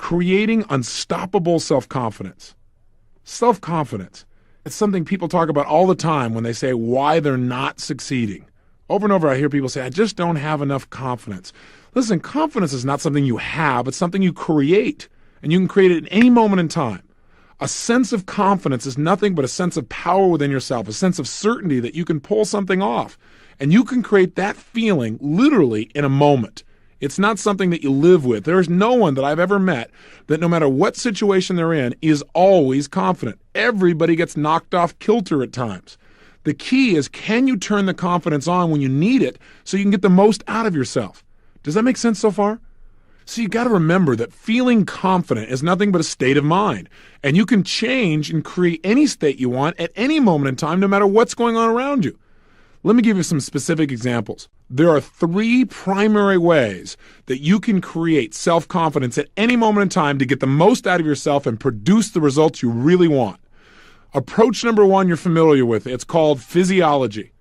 creating unstoppable self-confidence. Self-confidence. It's something people talk about all the time when they say why they're not succeeding. Over and over I hear people say, I just don't have enough confidence. Listen, confidence is not something you have, it's something you create. And you can create it at any moment in time. A sense of confidence is nothing but a sense of power within yourself, a sense of certainty that you can pull something off. And you can create that feeling literally in a moment. It's not something that you live with. There is no one that I've ever met that no matter what situation they're in is always confident. Everybody gets knocked off kilter at times. The key is, can you turn the confidence on when you need it so you can get the most out of yourself? Does that make sense so far? So you got to remember that feeling confident is nothing but a state of mind. And you can change and create any state you want at any moment in time, no matter what's going on around you. Let me give you some specific examples. There are 3 primary ways that you can create self-confidence at any moment in time to get the most out of yourself and produce the results you really want. Approach number 1 you're familiar with. It's called physiology.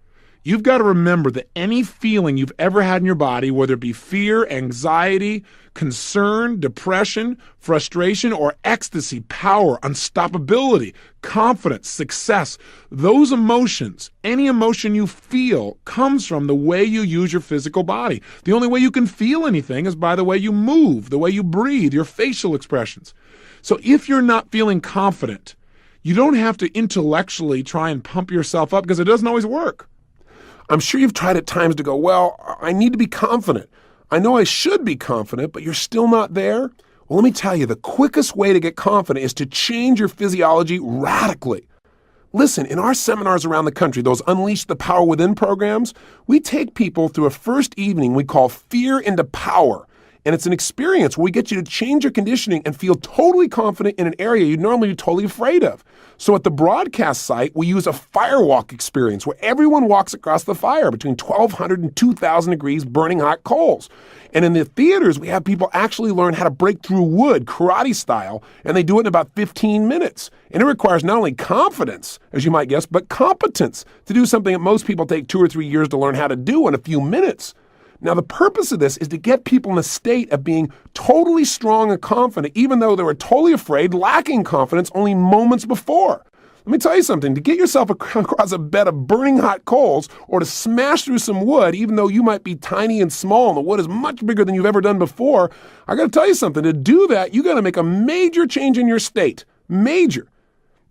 You've got to remember that any feeling you've ever had in your body, whether it be fear, anxiety, concern, depression, frustration, or ecstasy, power, unstoppability, confidence, success, those emotions, any emotion you feel comes from the way you use your physical body. The only way you can feel anything is by the way you move, the way you breathe, your facial expressions. So if you're not feeling confident, you don't have to intellectually try and pump yourself up because it doesn't always work. I'm sure you've tried at times to go, well, I need to be confident. I know I should be confident, but you're still not there. Well, let me tell you, the quickest way to get confident is to change your physiology radically. Listen, in our seminars around the country, those Unleash the Power Within programs, we take people through a first evening we call Fear into Power. And it's an experience where we get you to change your conditioning and feel totally confident in an area you'd normally be totally afraid of. So at the broadcast site, we use a firewalk experience where everyone walks across the fire between 1,200 and 2,000 degrees burning hot coals. And in the theaters, we have people actually learn how to break through wood, karate style, and they do it in about 15 minutes. And it requires not only confidence, as you might guess, but competence to do something that most people take 2 or 3 years to learn how to do in a few minutes. Now, the purpose of this is to get people in a state of being totally strong and confident, even though they were totally afraid, lacking confidence only moments before. Let me tell you something. To get yourself across a bed of burning hot coals or to smash through some wood, even though you might be tiny and small and the wood is much bigger than you've ever done before, I got to tell you something. To do that, you got to make a major change in your state. Major.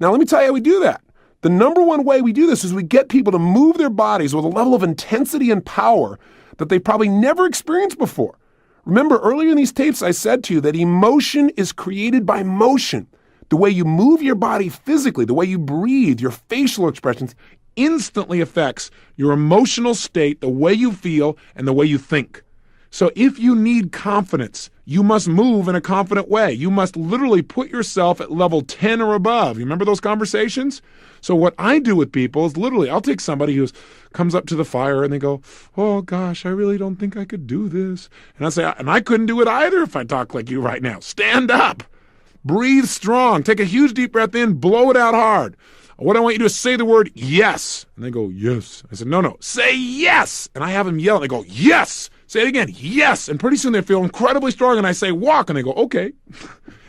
Now, let me tell you how we do that. The number one way we do this is we get people to move their bodies with a level of intensity and power that they probably never experienced before. Remember, earlier in these tapes, I said to you that emotion is created by motion. The way you move your body physically, the way you breathe, your facial expressions, instantly affects your emotional state, the way you feel, and the way you think. So if you need confidence, you must move in a confident way. You must literally put yourself at level 10 or above. You remember those conversations? So what I do with people is literally, I'll take somebody who comes up to the fire and they go, oh gosh, I really don't think I could do this. And I say, and I couldn't do it either if I talk like you right now. Stand up, breathe strong, take a huge deep breath in, blow it out hard. What I want you to do is say the word yes. And they go, yes. I said, no, say yes. And I have them yell and they go, yes. Say it again, yes. And pretty soon they feel incredibly strong and I say walk and they go, okay.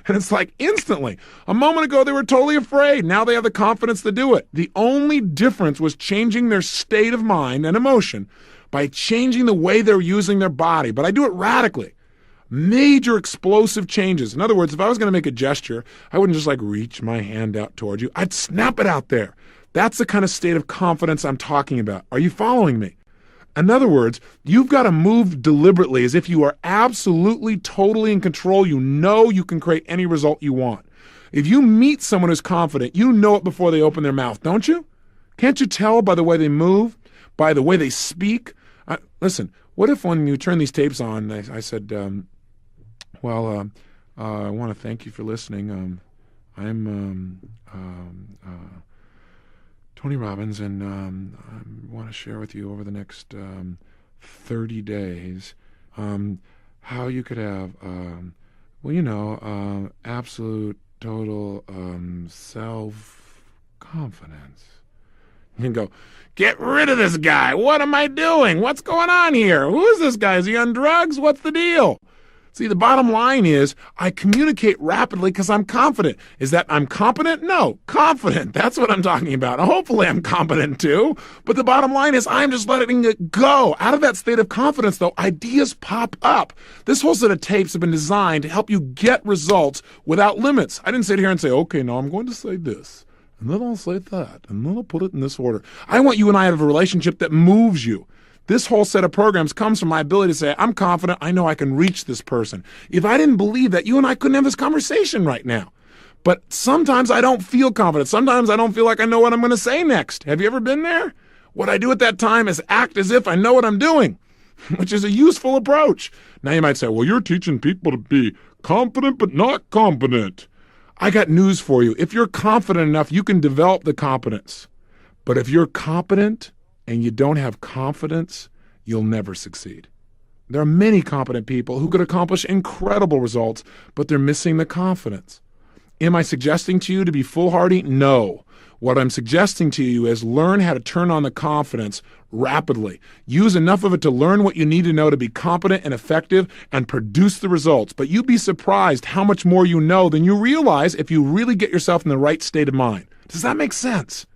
And it's like instantly. A moment ago they were totally afraid. Now they have the confidence to do it. The only difference was changing their state of mind and emotion by changing the way they're using their body. But I do it radically. Major explosive changes. In other words, if I was going to make a gesture, I wouldn't just like reach my hand out towards you. I'd snap it out there. That's the kind of state of confidence I'm talking about. Are you following me? In other words, you've got to move deliberately as if you are absolutely, totally in control. You know you can create any result you want. If you meet someone who's confident, you know it before they open their mouth, don't you? Can't you tell by the way they move, by the way they speak? Listen, what if when you turn these tapes on, I said, I want to thank you for listening. I'm Tony Robbins, and I want to share with you over the next 30 days how you could have, absolute, total self-confidence. You can go, get rid of this guy. What am I doing? What's going on here? Who is this guy? Is he on drugs? What's the deal? See, the bottom line is I communicate rapidly because I'm confident. Is that I'm competent? No, confident. That's what I'm talking about. Hopefully I'm competent too. But the bottom line is I'm just letting it go. Out of that state of confidence, though, ideas pop up. This whole set of tapes have been designed to help you get results without limits. I didn't sit here and say, okay, now I'm going to say this, and then I'll say that, and then I'll put it in this order. I want you and I to have a relationship that moves you. This whole set of programs comes from my ability to say, I'm confident, I know I can reach this person. If I didn't believe that, you and I couldn't have this conversation right now. But sometimes I don't feel confident. Sometimes I don't feel like I know what I'm going to say next. Have you ever been there? What I do at that time is act as if I know what I'm doing, which is a useful approach. Now you might say, well, you're teaching people to be confident but not competent. I got news for you. If you're confident enough, you can develop the competence. But if you're competent and you don't have confidence, you'll never succeed. There are many competent people who could accomplish incredible results, but they're missing the confidence. Am I suggesting to you to be foolhardy? No. What I'm suggesting to you is learn how to turn on the confidence rapidly. Use enough of it to learn what you need to know to be competent and effective and produce the results. But you'd be surprised how much more you know than you realize if you really get yourself in the right state of mind. Does that make sense?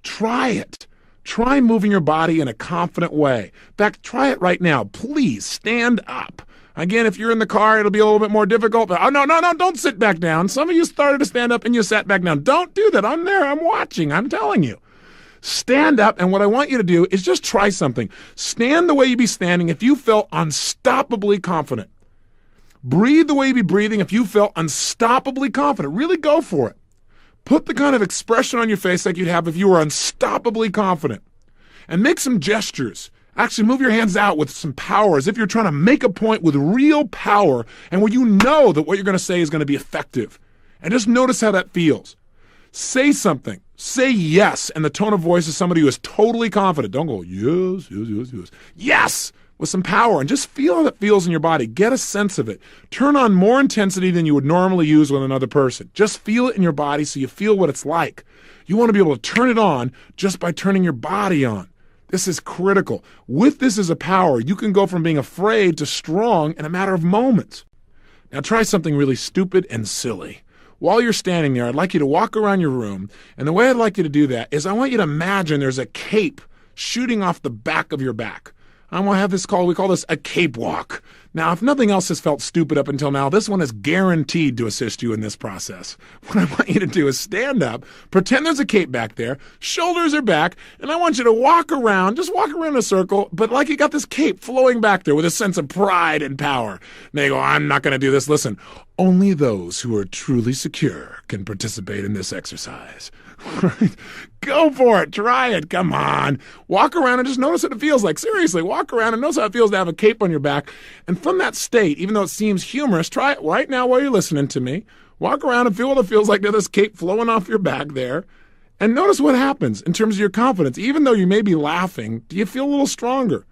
Try it. Try moving your body in a confident way. In fact, try it right now. Please stand up. Again, if you're in the car, it'll be a little bit more difficult. But, no, don't sit back down. Some of you started to stand up and you sat back down. Don't do that. I'm there. I'm watching. I'm telling you. Stand up, and what I want you to do is just try something. Stand the way you'd be standing if you felt unstoppably confident. Breathe the way you'd be breathing if you felt unstoppably confident. Really go for it. Put the kind of expression on your face like you'd have if you were unstoppably confident. And make some gestures. Actually move your hands out with some power as if you're trying to make a point with real power and where you know that what you're going to say is going to be effective. And just notice how that feels. Say something. Say yes in the tone of voice of somebody who is totally confident. Don't go, yes, yes, yes, yes. Yes! With some power, and just feel how that feels in your body. Get a sense of it. Turn on more intensity than you would normally use with another person. Just feel it in your body so you feel what it's like. You want to be able to turn it on just by turning your body on. This is critical. With this as a power, you can go from being afraid to strong in a matter of moments. Now try something really stupid and silly. While you're standing there, I'd like you to walk around your room, and the way I'd like you to do that is I want you to imagine there's a cape shooting off the back of your back. I'm going to have this we call this a cape walk. Now, if nothing else has felt stupid up until now, this one is guaranteed to assist you in this process. What I want you to do is stand up, pretend there's a cape back there, shoulders are back, and I want you to walk around, just walk around in a circle, but like you got this cape flowing back there with a sense of pride and power. Now you go, I'm not going to do this. Listen, only those who are truly secure can participate in this exercise. Go for it. Try it. Come on. Walk around and just notice what it feels like. Seriously, walk around and notice how it feels to have a cape on your back. And from that state, even though it seems humorous, try it right now while you're listening to me. Walk around and feel what it feels like to have this cape flowing off your back there. And notice what happens in terms of your confidence. Even though you may be laughing, do you feel a little stronger?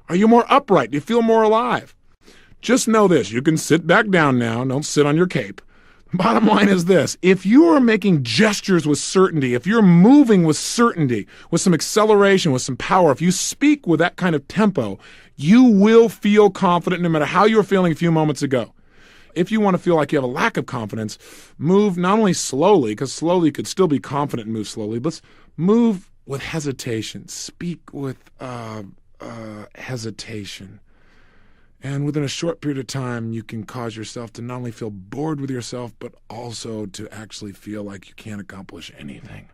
Are you more upright? Do you feel more alive? Just know this. You can sit back down now. Don't sit on your cape. Bottom line is this. If you are making gestures with certainty, if you're moving with certainty, with some acceleration, with some power, if you speak with that kind of tempo, you will feel confident no matter how you were feeling a few moments ago. If you want to feel like you have a lack of confidence, move not only slowly, because slowly could still be confident and move slowly, but move with hesitation. Speak with hesitation. And within a short period of time, you can cause yourself to not only feel bored with yourself, but also to actually feel like you can't accomplish anything.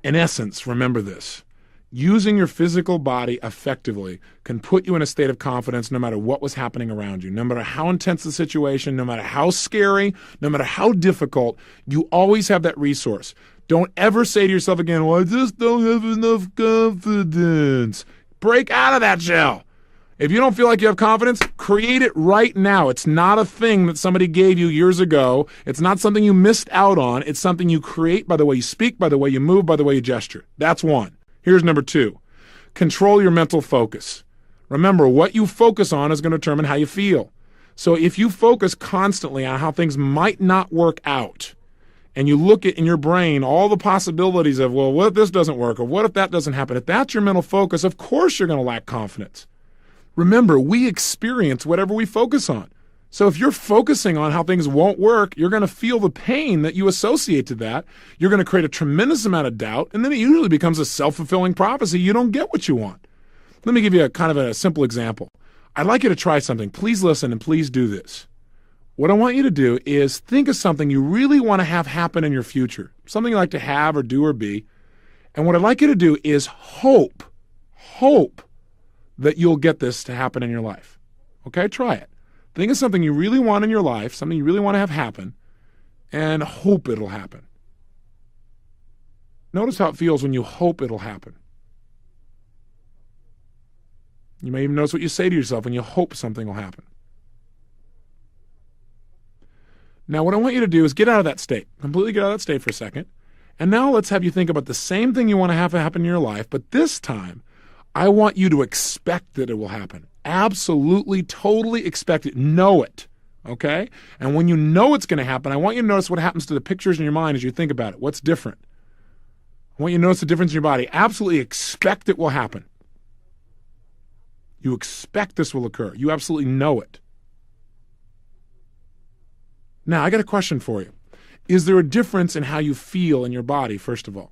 In essence, remember this. Using your physical body effectively can put you in a state of confidence no matter what was happening around you. No matter how intense the situation, no matter how scary, no matter how difficult, you always have that resource. Don't ever say to yourself again, well, I just don't have enough confidence. Break out of that shell. If you don't feel like you have confidence, create it right now. It's not a thing that somebody gave you years ago. It's not something you missed out on. It's something you create by the way you speak, by the way you move, by the way you gesture. That's one. Here's number two. Control your mental focus. Remember, what you focus on is going to determine how you feel. So if you focus constantly on how things might not work out, and you look at in your brain all the possibilities of, well, what if this doesn't work, or what if that doesn't happen? If that's your mental focus, of course you're going to lack confidence. Remember, we experience whatever we focus on. So if you're focusing on how things won't work, you're going to feel the pain that you associate to that. You're going to create a tremendous amount of doubt, and then it usually becomes a self-fulfilling prophecy. You don't get what you want. Let me give you a kind of a simple example. I'd like you to try something. Please listen and please do this. What I want you to do is think of something you really want to have happen in your future, something you like to have or do or be. And what I'd like you to do is hope that you'll get this to happen in your life. Okay, try it. Think of something you really want in your life, something you really want to have happen, and hope it'll happen. Notice how it feels when you hope it'll happen. You may even notice what you say to yourself when you hope something will happen. Now, what I want you to do is get out of that state. Completely get out of that state for a second. And now let's have you think about the same thing you want to have happen in your life, but this time, I want you to expect that it will happen. Absolutely, totally expect it. Know it, okay? And when you know it's going to happen, I want you to notice what happens to the pictures in your mind as you think about it. What's different? I want you to notice the difference in your body. Absolutely expect it will happen. You expect this will occur. You absolutely know it. Now, I got a question for you. Is there a difference in how you feel in your body, first of all?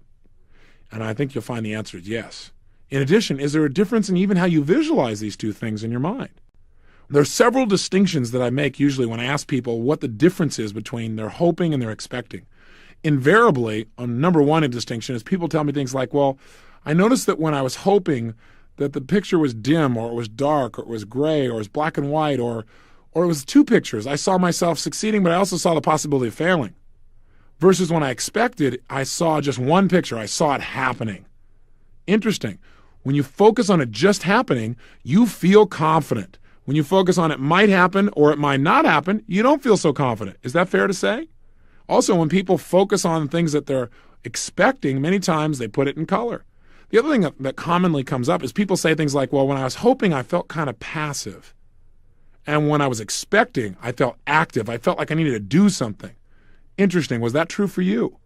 And I think you'll find the answer is yes. In addition, is there a difference in even how you visualize these two things in your mind? There are several distinctions that I make usually when I ask people what the difference is between their hoping and their expecting. Invariably, number one in distinction is people tell me things like, well, I noticed that when I was hoping that the picture was dim or it was dark or it was gray or it was black and white or it was two pictures. I saw myself succeeding, but I also saw the possibility of failing. Versus when I expected, I saw just one picture. I saw it happening. Interesting. When you focus on it just happening, you feel confident. When you focus on it might happen or it might not happen, you don't feel so confident. Is that fair to say? Also, when people focus on things that they're expecting, many times they put it in color. The other thing that commonly comes up is people say things like, well, when I was hoping, I felt kind of passive. And when I was expecting, I felt active. I felt like I needed to do something. Interesting. Was that true for you?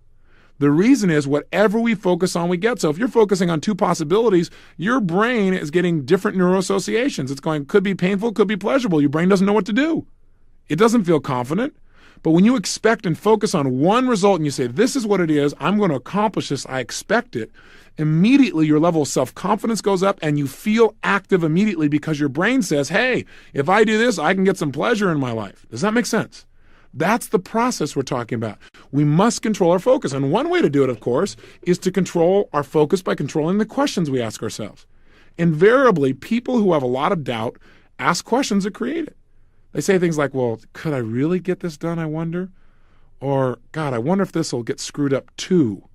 The reason is whatever we focus on, we get. So if you're focusing on two possibilities, your brain is getting different neuroassociations. It's going, could be painful, could be pleasurable. Your brain doesn't know what to do. It doesn't feel confident. But when you expect and focus on one result and you say, this is what it is, I'm going to accomplish this, I expect it, immediately your level of self-confidence goes up and you feel active immediately because your brain says, hey, if I do this, I can get some pleasure in my life. Does that make sense? That's the process we're talking about. We must control our focus. And one way to do it, of course, is to control our focus by controlling the questions we ask ourselves. Invariably, people who have a lot of doubt ask questions that create it. They say things like, well, could I really get this done, I wonder? Or, God, I wonder if this will get screwed up too.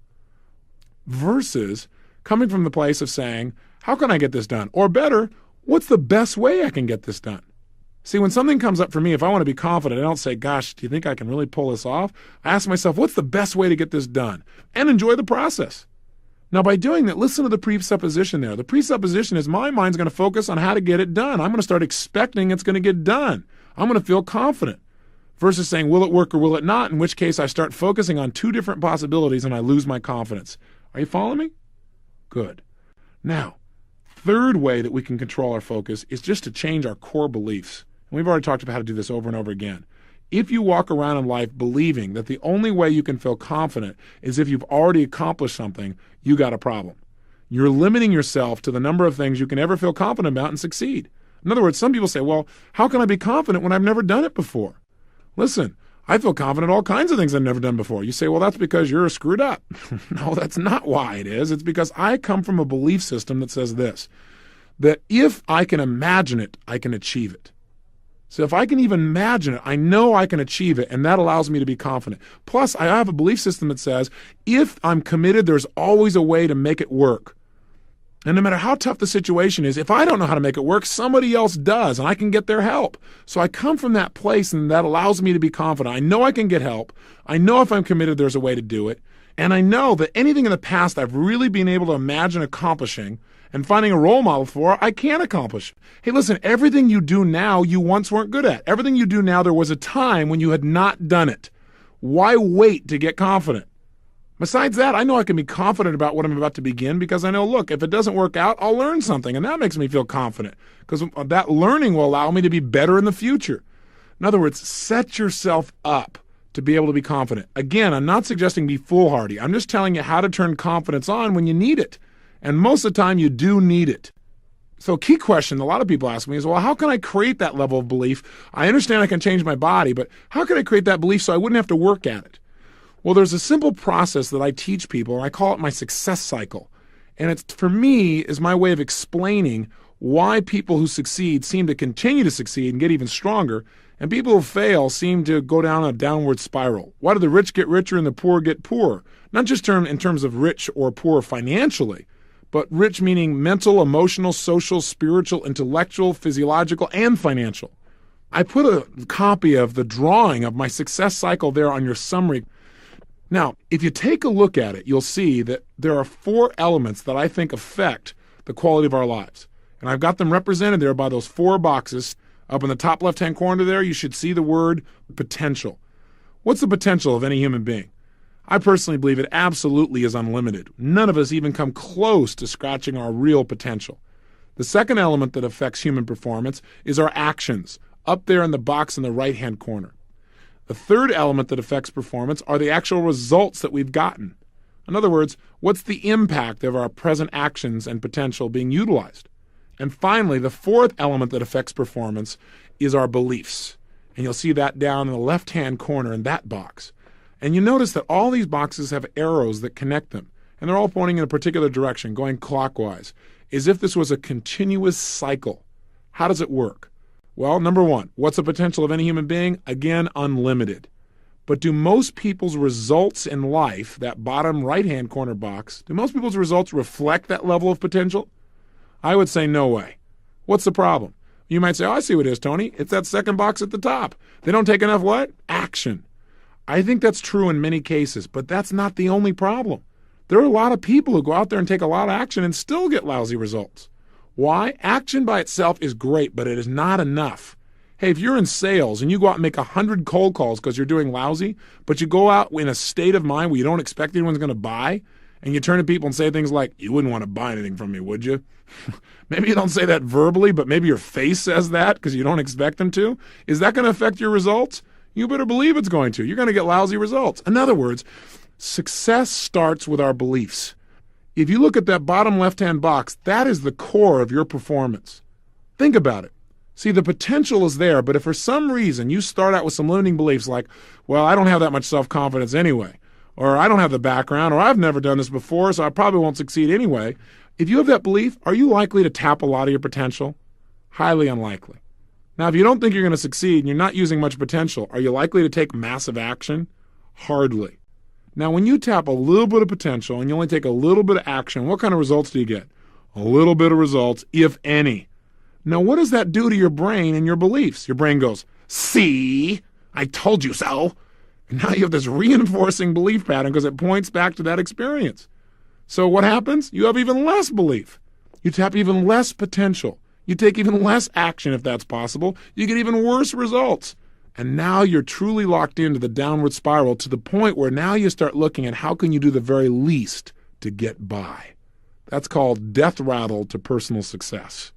Versus coming from the place of saying, how can I get this done? Or better, what's the best way I can get this done? See, when something comes up for me, if I want to be confident, I don't say, gosh, do you think I can really pull this off? I ask myself, what's the best way to get this done? And enjoy the process. Now, by doing that, listen to the presupposition there. The presupposition is my mind's going to focus on how to get it done. I'm going to start expecting it's going to get done. I'm going to feel confident. Versus saying, will it work or will it not? In which case, I start focusing on two different possibilities and I lose my confidence. Are you following me? Good. Now, third way that we can control our focus is just to change our core beliefs. And we've already talked about how to do this over and over again. If you walk around in life believing that the only way you can feel confident is if you've already accomplished something, you got a problem. You're limiting yourself to the number of things you can ever feel confident about and succeed. In other words, some people say, well, how can I be confident when I've never done it before? Listen, I feel confident in all kinds of things I've never done before. You say, well, that's because you're screwed up. No, that's not why it is. It's because I come from a belief system that says this, that if I can imagine it, I can achieve it. So if I can even imagine it, I know I can achieve it, and that allows me to be confident. Plus, I have a belief system that says, if I'm committed, there's always a way to make it work. And no matter how tough the situation is, if I don't know how to make it work, somebody else does, and I can get their help. So I come from that place, and that allows me to be confident. I know I can get help. I know if I'm committed, there's a way to do it. And I know that anything in the past I've really been able to imagine accomplishing and finding a role model for, I can accomplish. Hey, listen, everything you do now, you once weren't good at. Everything you do now, there was a time when you had not done it. Why wait to get confident? Besides that, I know I can be confident about what I'm about to begin because I know, look, if it doesn't work out, I'll learn something, and that makes me feel confident because that learning will allow me to be better in the future. In other words, set yourself up to be able to be confident. Again, I'm not suggesting be foolhardy. I'm just telling you how to turn confidence on when you need it. And most of the time, you do need it. So a key question a lot of people ask me is, well, how can I create that level of belief? I understand I can change my body, but how can I create that belief so I wouldn't have to work at it? Well, there's a simple process that I teach people, and I call it my success cycle. And it's, for me, is my way of explaining why people who succeed seem to continue to succeed and get even stronger, and people who fail seem to go down a downward spiral. Why do the rich get richer and the poor get poorer? Not just in terms of rich or poor financially, but rich meaning mental, emotional, social, spiritual, intellectual, physiological, and financial. I put a copy of the drawing of my success cycle there on your summary. Now, if you take a look at it, you'll see that there are 4 elements that I think affect the quality of our lives. And I've got them represented there by those 4 boxes. Up in the top left-hand corner there, you should see the word potential. What's the potential of any human being? I personally believe it absolutely is unlimited. None of us even come close to scratching our real potential. The second element that affects human performance is our actions, up there in the box in the right-hand corner. The third element that affects performance are the actual results that we've gotten. In other words, what's the impact of our present actions and potential being utilized? And finally, the fourth element that affects performance is our beliefs. And you'll see that down in the left-hand corner in that box. And you notice that all these boxes have arrows that connect them. And they're all pointing in a particular direction, going clockwise, as if this was a continuous cycle. How does it work? Well, number 1, what's the potential of any human being? Again, unlimited. But do most people's results in life, that bottom right-hand corner box, do most people's results reflect that level of potential? I would say no way. What's the problem? You might say, oh, I see what it is, Tony. It's that second box at the top. They don't take enough what? Action. I think that's true in many cases, but that's not the only problem. There are a lot of people who go out there and take a lot of action and still get lousy results. Why? Action by itself is great, but it is not enough. Hey, if you're in sales and you go out and make 100 cold calls because you're doing lousy, but you go out in a state of mind where you don't expect anyone's going to buy, and you turn to people and say things like, you wouldn't want to buy anything from me, would you? Maybe you don't say that verbally, but maybe your face says that because you don't expect them to. Is that going to affect your results? You better believe it's going to. You're going to get lousy results. In other words, success starts with our beliefs. If you look at that bottom left-hand box, that is the core of your performance. Think about it. See, the potential is there, but if for some reason you start out with some limiting beliefs like, well, I don't have that much self-confidence anyway, or I don't have the background, or I've never done this before, so I probably won't succeed anyway. If you have that belief, are you likely to tap a lot of your potential? Highly unlikely. Now, if you don't think you're going to succeed and you're not using much potential, are you likely to take massive action? Hardly. Now, when you tap a little bit of potential and you only take a little bit of action, what kind of results do you get? A little bit of results, if any. Now, what does that do to your brain and your beliefs? Your brain goes, see, I told you so. And now you have this reinforcing belief pattern because it points back to that experience. So what happens? You have even less belief. You tap even less potential. You take even less action if that's possible. You get even worse results. And now you're truly locked into the downward spiral to the point where now you start looking at how can you do the very least to get by. That's called death rattle to personal success.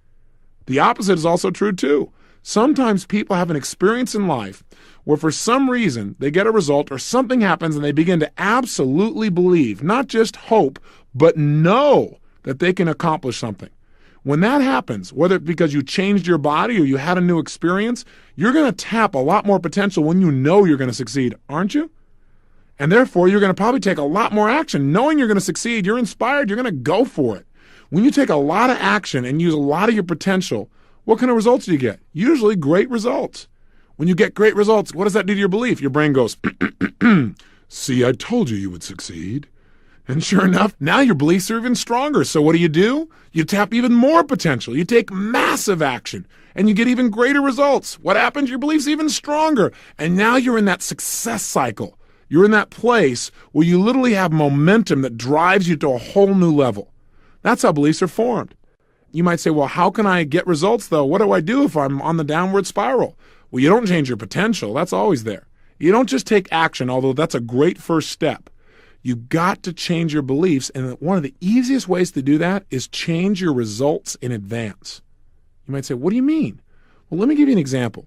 The opposite is also true too. Sometimes people have an experience in life where for some reason they get a result or something happens and they begin to absolutely believe, not just hope, but know that they can accomplish something. When that happens, whether it's because you changed your body or you had a new experience, you're going to tap a lot more potential when you know you're going to succeed, aren't you? And therefore, you're going to probably take a lot more action. Knowing you're going to succeed, you're inspired, you're going to go for it. When you take a lot of action and use a lot of your potential, what kind of results do you get? Usually great results. When you get great results, what does that do to your belief? Your brain goes, see, I told you would succeed. And sure enough, now your beliefs are even stronger. So what do? You tap even more potential. You take massive action and you get even greater results. What happens? Your beliefs even stronger. And now you're in that success cycle. You're in that place where you literally have momentum that drives you to a whole new level. That's how beliefs are formed. You might say, well, how can I get results though? What do I do if I'm on the downward spiral? Well, you don't change your potential. That's always there. You don't just take action, although that's a great first step. You got to change your beliefs, and one of the easiest ways to do that is change your results in advance. You might say, what do you mean? Well, let me give you an example.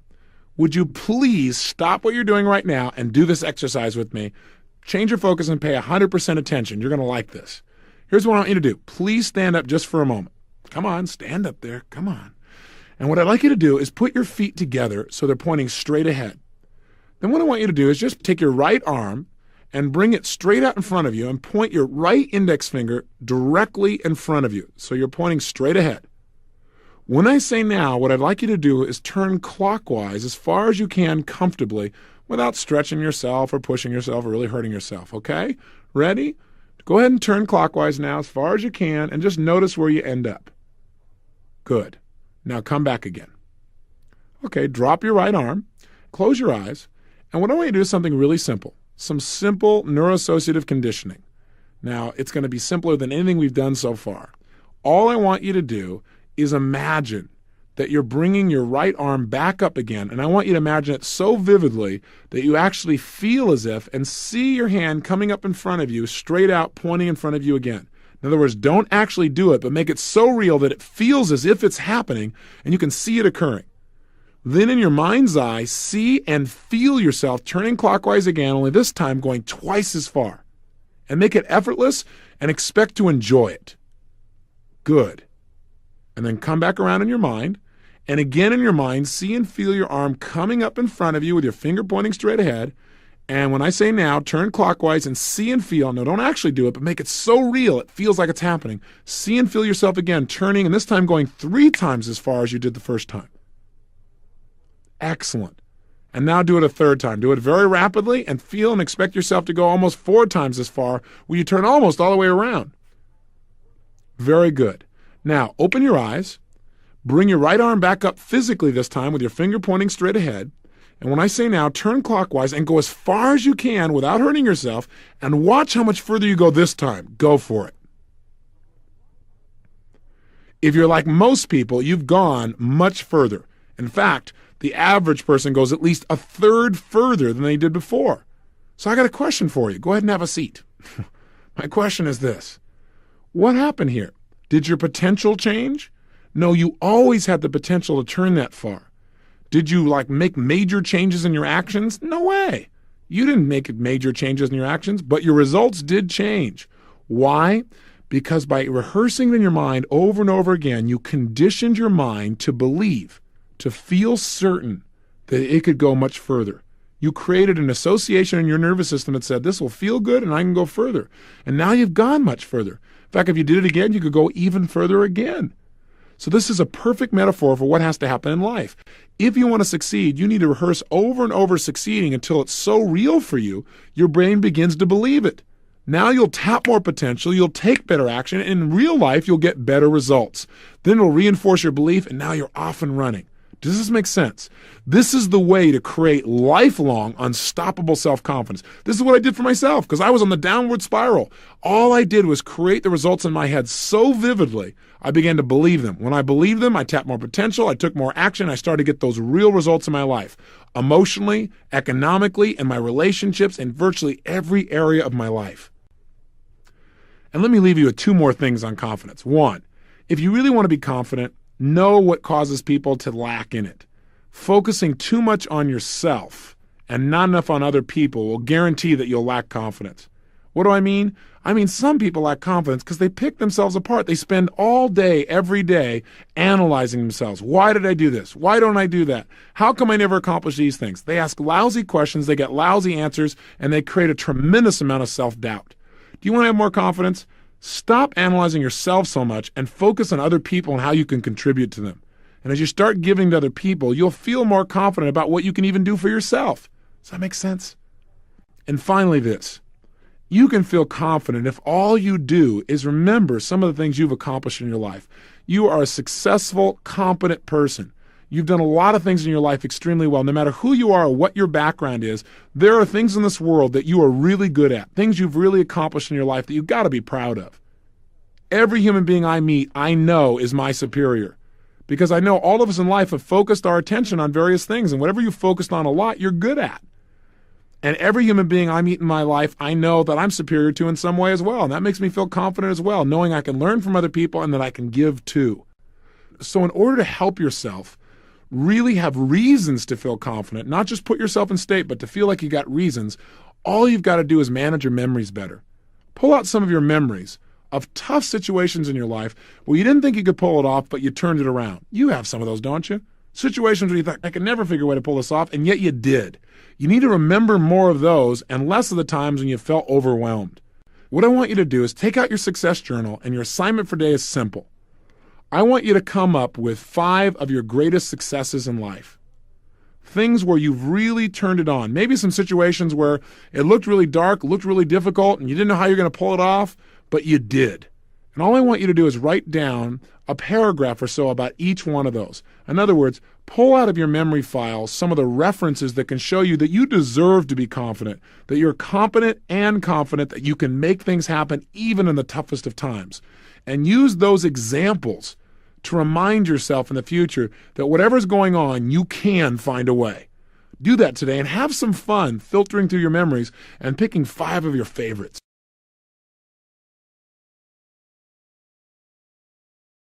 Would you please stop what you're doing right now and do this exercise with me? Change your focus and pay 100% attention. You're going to like this. Here's what I want you to do. Please stand up just for a moment. Come on, stand up there. Come on. And what I'd like you to do is put your feet together so they're pointing straight ahead. Then what I want you to do is just take your right arm and bring it straight out in front of you and point your right index finger directly in front of you. So you're pointing straight ahead. When I say now, what I'd like you to do is turn clockwise as far as you can comfortably without stretching yourself or pushing yourself or really hurting yourself, okay? Ready? Go ahead and turn clockwise now as far as you can and just notice where you end up. Good. Now come back again. Okay, drop your right arm, close your eyes, and what I want you to do is something really simple, some simple neuroassociative conditioning. Now, it's going to be simpler than anything we've done so far. All I want you to do is imagine that you're bringing your right arm back up again, and I want you to imagine it so vividly that you actually feel as if and see your hand coming up in front of you, straight out, pointing in front of you again. In other words, don't actually do it, but make it so real that it feels as if it's happening and you can see it occurring. Then in your mind's eye, see and feel yourself turning clockwise again, only this time going twice as far. And make it effortless and expect to enjoy it. Good. And then come back around in your mind, and again in your mind, see and feel your arm coming up in front of you with your finger pointing straight ahead. And when I say now, turn clockwise and see and feel. No, don't actually do it, but make it so real it feels like it's happening. See and feel yourself again, turning, and this time going 3 times as far as you did the first time. Excellent. And now do it a 3rd time. Do it very rapidly and feel and expect yourself to go almost 4 times as far when you turn almost all the way around. Very good. Now, open your eyes. Bring your right arm back up physically this time with your finger pointing straight ahead. And when I say now, turn clockwise and go as far as you can without hurting yourself, and watch how much further you go this time. Go for it. If you're like most people, you've gone much further. In fact, the average person goes at least 1/3 further than they did before. So I got a question for you. Go ahead and have a seat. My question is this. What happened here? Did your potential change? No, you always had the potential to turn that far. Did you make major changes in your actions? No way. You didn't make major changes in your actions, but your results did change. Why? Because by rehearsing in your mind over and over again, you conditioned your mind to believe, to feel certain that it could go much further. You created an association in your nervous system that said, this will feel good and I can go further. And now you've gone much further. In fact, if you did it again, you could go even further again. So this is a perfect metaphor for what has to happen in life. If you want to succeed, you need to rehearse over and over succeeding until it's so real for you, your brain begins to believe it. Now you'll tap more potential, you'll take better action, and in real life, you'll get better results. Then it'll reinforce your belief, and now you're off and running. Does this make sense? This is the way to create lifelong, unstoppable self-confidence. This is what I did for myself because I was on the downward spiral. All I did was create the results in my head so vividly, I began to believe them. When I believed them, I tapped more potential, I took more action, I started to get those real results in my life, emotionally, economically, and my relationships, in virtually every area of my life. And let me leave you with 2 more things on confidence. 1, if you really want to be confident, know what causes people to lack in it. Focusing too much on yourself and not enough on other people will guarantee that you'll lack confidence. What do I mean? I mean, some people lack confidence because they pick themselves apart. They spend all day, every day, analyzing themselves. Why did I do this? Why don't I do that? How come I never accomplish these things? They ask lousy questions, they get lousy answers, and they create a tremendous amount of self-doubt. Do you want to have more confidence? Stop analyzing yourself so much and focus on other people and how you can contribute to them. And as you start giving to other people, you'll feel more confident about what you can even do for yourself. Does that make sense? And finally this. You can feel confident if all you do is remember some of the things you've accomplished in your life. You are a successful, competent person. You've done a lot of things in your life extremely well. No matter who you are or what your background is, there are things in this world that you are really good at, things you've really accomplished in your life that you've got to be proud of. Every human being I meet, I know is my superior because I know all of us in life have focused our attention on various things, and whatever you focused on a lot, you're good at. And every human being I meet in my life, I know that I'm superior to in some way as well, and that makes me feel confident as well, knowing I can learn from other people and that I can give too. So in order to help yourself, really have reasons to feel confident, not just put yourself in state, but to feel like you got reasons, all you've got to do is manage your memories better. Pull out some of your memories of tough situations in your life where you didn't think you could pull it off, but you turned it around. You have some of those, don't you? Situations where you thought, I could never figure a way to pull this off, and yet you did. You need to remember more of those and less of the times when you felt overwhelmed. What I want you to do is take out your success journal, and your assignment for today is simple. I want you to come up with 5 of your greatest successes in life. Things where you've really turned it on. Maybe some situations where it looked really dark, looked really difficult, and you didn't know how you're going to pull it off, but you did. And all I want you to do is write down a paragraph or so about each one of those. In other words, pull out of your memory files some of the references that can show you that you deserve to be confident, that you're competent and confident that you can make things happen even in the toughest of times. And use those examples to remind yourself in the future that whatever's going on, you can find a way. Do that today and have some fun filtering through your memories and picking 5 of your favorites.